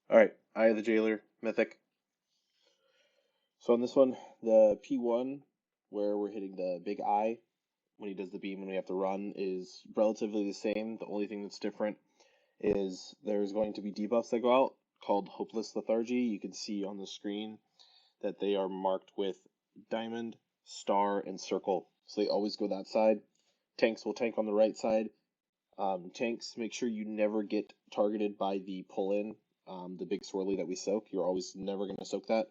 Alright, Eye of the Jailer Mythic. So on this one, the P1, where we're hitting the big eye when he does the beam and we have to run, is relatively the same. The only thing that's different is there's going to be debuffs that go out called Hopeless Lethargy. You can see on the screen that they are marked with diamond, star, and circle. So they always go that side. Tanks will tank on the right side. Tanks, make sure you never get targeted by the pull-in, the big swirly that we soak. You're always never going to soak that.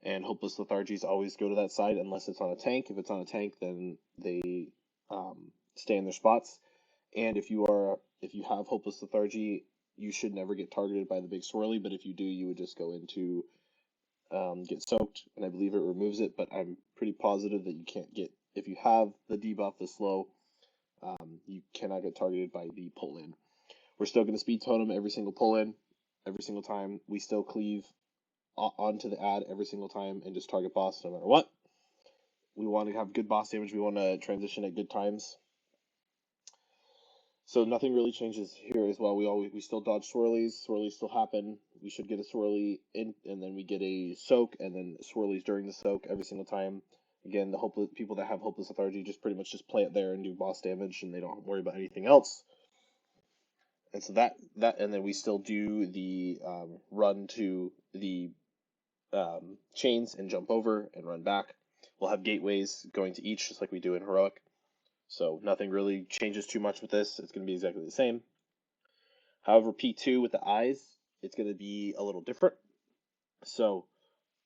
And Hopeless Lethargies always go to that side unless it's on a tank. If it's on a tank, then they stay in their spots. And if you have Hopeless Lethargy, you should never get targeted by the big swirly. But if you do, you would just go into get soaked, and I believe it removes it. But I'm pretty positive that you can't get if you have the debuff the slow. You cannot get targeted by the pull in. We're still going to speed totem every single pull in, every single time. We still cleave onto the ad every single time and just target boss no matter what. We want to have good boss damage. We want to transition at good times. So nothing really changes here as well. We still dodge swirlies. Swirlies still happen. We should get a swirly in, and then we get a soak, and then swirlies during the soak every single time. Again, the hopeless people that have Hopeless Lethargy just pretty much just play it there and do boss damage, and they don't worry about anything else. And so and then we still do the run to the chains and jump over and run back. We'll have gateways going to each, just like we do in Heroic. So nothing really changes too much with this. It's going to be exactly the same. However, P2 with the eyes, it's going to be a little different. So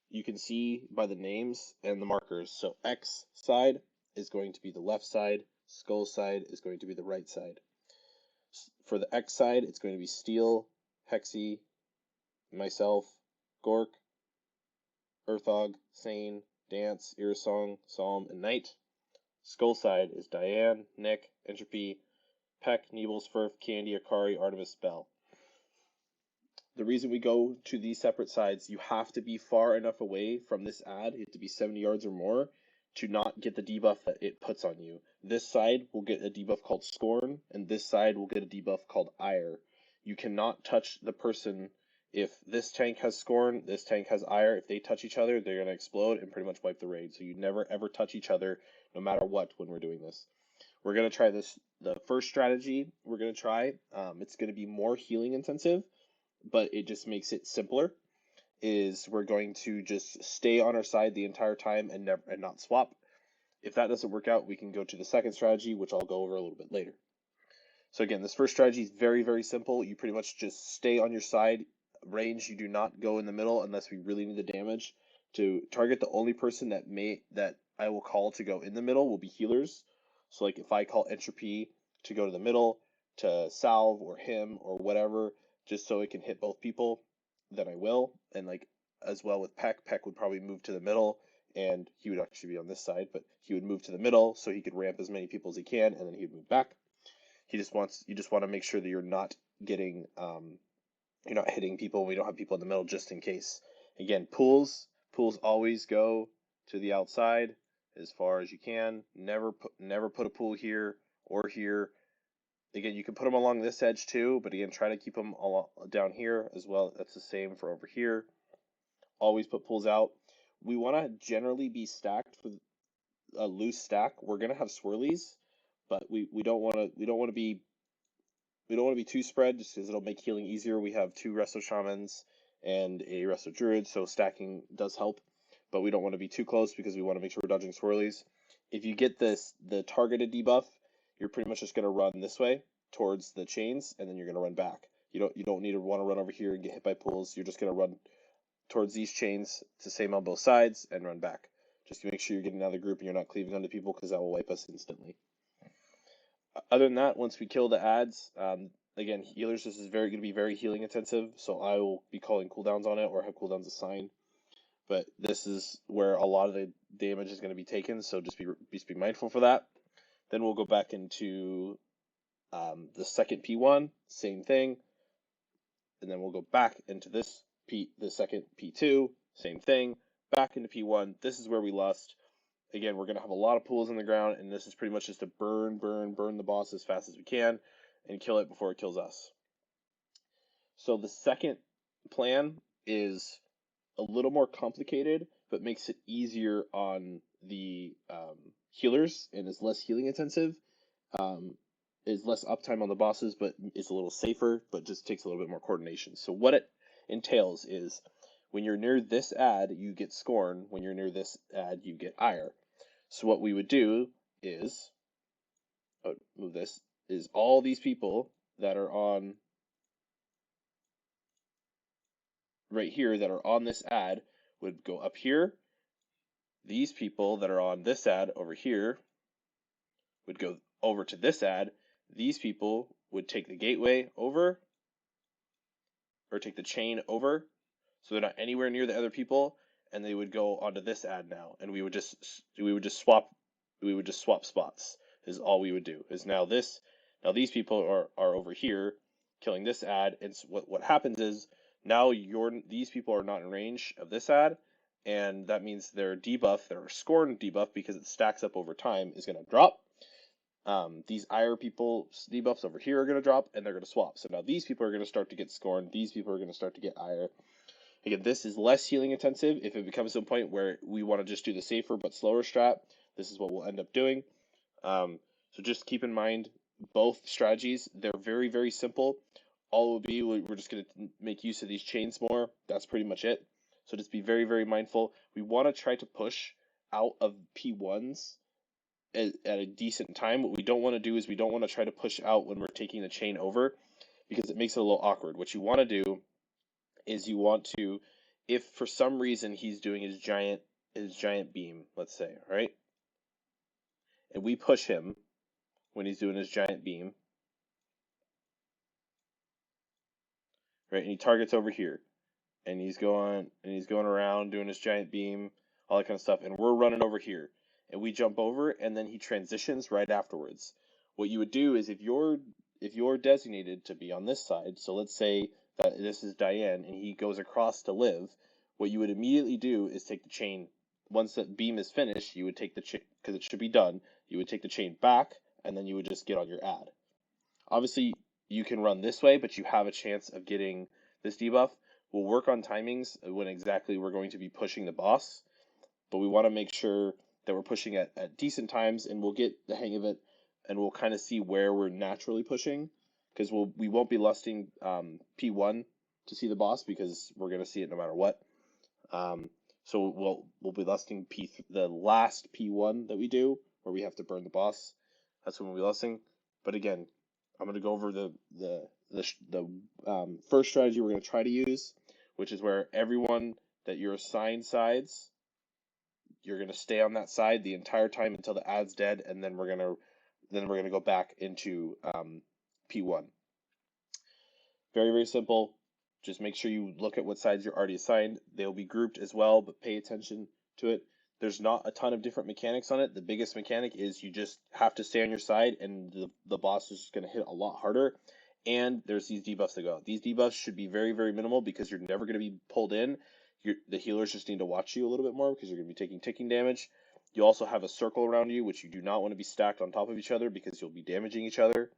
you can see by the names and the markers. So X side is going to be the left side. Skull side is going to be the right side. For the X side, it's going to be Steel, Hexy, myself, Gork, Earthog, Sane, Dance, Irisong, Psalm, and Knight. Skull side is Diane, Nick, Entropy, Peck, Neebles, Firth, Candy, Akari, Artemis, Bell. The reason we go to these separate sides, you have to be far enough away from this ad, you have to be 70 yards or more, to not get the debuff that it puts on you. This side will get a debuff called Scorn, and this side will get a debuff called Ire. You cannot touch the person. If this tank has Scorn, this tank has Ire, if they touch each other, they're going to explode and pretty much wipe the raid. So you never ever touch each other, no matter what, when we're doing this. We're going to try this. The first strategy we're going to try, it's going to be more healing intensive, but it just makes it simpler, is we're going to just stay on our side the entire time and not swap. If that doesn't work out, we can go to the second strategy, which I'll go over a little bit later. So again, this first strategy is very, very simple. You pretty much just stay on your side. Range, you do not go in the middle unless we really need the damage. To target, the only person that I will call to go in the middle will be healers. So like if I call Entropy to go to the middle, to salve or him or whatever, just so it can hit both people, then I will. And like as well with Peck, Peck would probably move to the middle, and he would actually be on this side, but he would move to the middle so he could ramp as many people as he can, and then he'd move back. You just want to make sure that you're not getting you're not hitting people. We don't have people in the middle just in case. Again, pools always go to the outside as far as you can. Never put a pool here or here. Again, you can put them along this edge too, but again, try to keep them all down here as well. That's the same for over here. Always put pools out. We want to generally be stacked for a loose stack. We're gonna have swirlies, but we don't want to be too spread just because it'll make healing easier. We have 2 Resto Shamans and a Resto Druid, so stacking does help, but we don't want to be too close because we want to make sure we're dodging swirlies. If you get the targeted debuff, you're pretty much just going to run this way towards the chains, and then you're going to run back. You don't need to want to run over here and get hit by pools. You're just going to run towards these chains. It's the same on both sides, and run back. Just to make sure you're getting out of the group and you're not cleaving onto people, because that will wipe us instantly. Other than that, once we kill the ads, again, healers, this is going to be very healing intensive, so I will be calling cooldowns on it or have cooldowns assigned. But this is where a lot of the damage is going to be taken, so just be mindful for that. Then we'll go back into the second P1, same thing, and then we'll go back into the second P2, same thing, back into P1. This is where we lost. Again, we're going to have a lot of pools in the ground, and this is pretty much just to burn the boss as fast as we can and kill it before it kills us. So the second plan is a little more complicated, but makes it easier on the healers and is less healing intensive. Um, is less uptime on the bosses, but is a little safer, but just takes a little bit more coordination. So what it entails is when you're near this ad, you get Scorn. When you're near this ad, you get Ire. So what we would do is, move this, is all these people that are on right here that are on this ad would go up here. These people that are on this ad over here would go over to this ad. These people would take the gateway over or take the chain over, so they're not anywhere near the other people, and they would go onto this ad now, and we would just swap spots. Is all we would do. Is now these people are over here killing this ad, and what happens is now these people are not in range of this ad, and that means their debuff, their Scorn debuff, because it stacks up over time, is going to drop. These Ire people's debuffs over here are going to drop, and they're going to swap. So now these people are going to start to get Scorn. These people are going to start to get Ire. Again, this is less healing intensive. If it becomes to a point where we want to just do the safer but slower strat, this is what we'll end up doing. So just keep in mind both strategies. They're very, very simple. All will be, we're just going to make use of these chains more. That's pretty much it. So just be very, very mindful. We want to try to push out of P1s at a decent time. What we don't want to do is we don't want to try to push out when we're taking the chain over, because it makes it a little awkward. What you want to do is you want to, if for some reason he's doing his giant beam, let's say, right? And we push him when he's doing his giant beam, right? And he targets over here, and he's going around doing his giant beam, all that kind of stuff, and we're running over here, and we jump over, and then he transitions right afterwards. What you would do is if you're designated to be on this side, so let's say that this is Diane and he goes across to live, what you would immediately do is take the chain. Once that beam is finished, you would take the chain, because it should be done, you would take the chain back, and then you would just get on your ad. Obviously, you can run this way, but you have a chance of getting this debuff. We'll work on timings when exactly we're going to be pushing the boss, but we want to make sure that we're pushing at decent times, and we'll get the hang of it, and we'll kind of see where we're naturally pushing, because we won't be lusting P1 to see the boss, because we're going to see it no matter what. So we'll be lusting the last P1 that we do, where we have to burn the boss. That's when we'll be lusting. But again, I'm going to go over the first strategy we're going to try to use, which is where everyone that you're assigned sides, you're going to stay on that side the entire time until the ad's dead, and then we're going to go back into P1. Very, very simple. Just make sure you look at what sides you're already assigned. They'll be grouped as well, but pay attention to it. There's not a ton of different mechanics on it. The biggest mechanic is you just have to stay on your side, and the boss is just going to hit a lot harder. And there's these debuffs that go out. These debuffs should be very, very minimal, because you're never going to be pulled in. The healers just need to watch you a little bit more, because you're going to be taking ticking damage. You also have a circle around you, which you do not want to be stacked on top of each other, because you'll be damaging each other.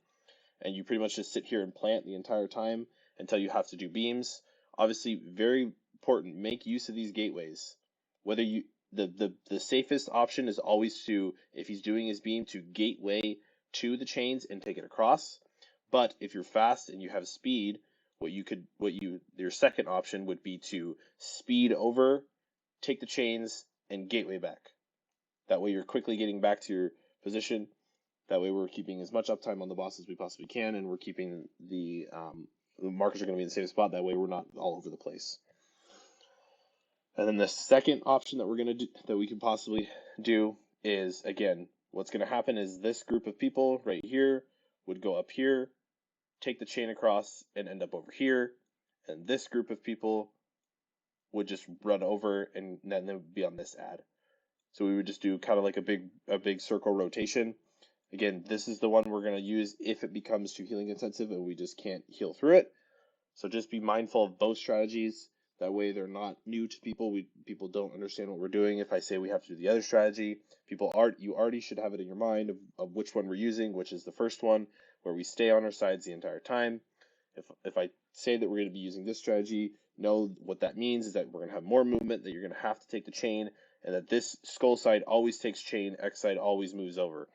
And you pretty much just sit here and plant the entire time until you have to do beams. Obviously, very important, make use of these gateways. Whether the safest option is always to, if he's doing his beam, to gateway to the chains and take it across. But if you're fast and you have speed, your second option would be to speed over, take the chains, and gateway back. That way you're quickly getting back to your position. That way we're keeping as much uptime on the boss as we possibly can, and we're keeping the markers are going to be in the same spot. That way we're not all over the place. And then the second option that we're going to do, that we can possibly do, is, again, what's going to happen is this group of people right here would go up here, take the chain across, and end up over here. And this group of people would just run over, and then they would be on this ad. So we would just do kind of like a big circle rotation. Again, this is the one we're going to use if it becomes too healing intensive and we just can't heal through it. So just be mindful of both strategies. That way they're not new to people. People don't understand what we're doing. If I say we have to do the other strategy, you already should have it in your mind of which one we're using, which is the first one, where we stay on our sides the entire time. If I say that we're going to be using this strategy, know what that means is that we're going to have more movement, that you're going to have to take the chain, and that this skull side always takes chain, X side always moves over.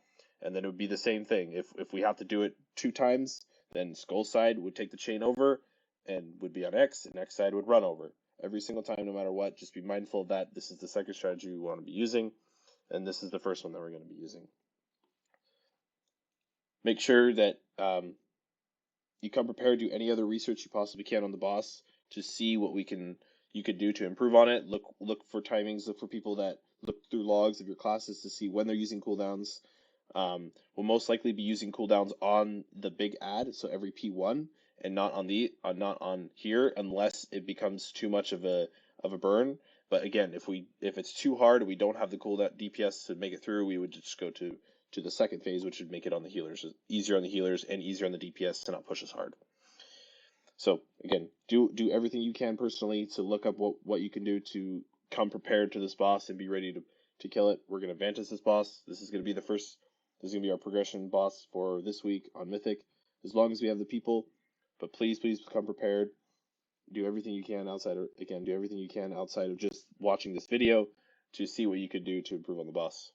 And then it would be the same thing. If we have to do it 2 times, then skull side would take the chain over and would be on X, and X side would run over. Every single time, no matter what, just be mindful of that. This is the second strategy we want to be using, and this is the first one that we're going to be using. Make sure that you come prepared, do any other research you possibly can on the boss to see what you could do to improve on it. Look for timings, look for people that look through logs of your classes to see when they're using cooldowns. We'll most likely be using cooldowns on the big add, so every P1, and not on here unless it becomes too much of a burn. But again, if it's too hard and we don't have the cooldown DPS to make it through, we would just go to the second phase, which would make it on the healers, easier on the healers and easier on the DPS to not push as hard. So again, do everything you can personally to look up what you can do to come prepared to this boss and be ready to kill it. We're gonna Vantis this boss. This is gonna be our progression boss for this week on Mythic, as long as we have the people. But please come prepared. Do everything you can outside of just watching this video to see what you could do to improve on the boss.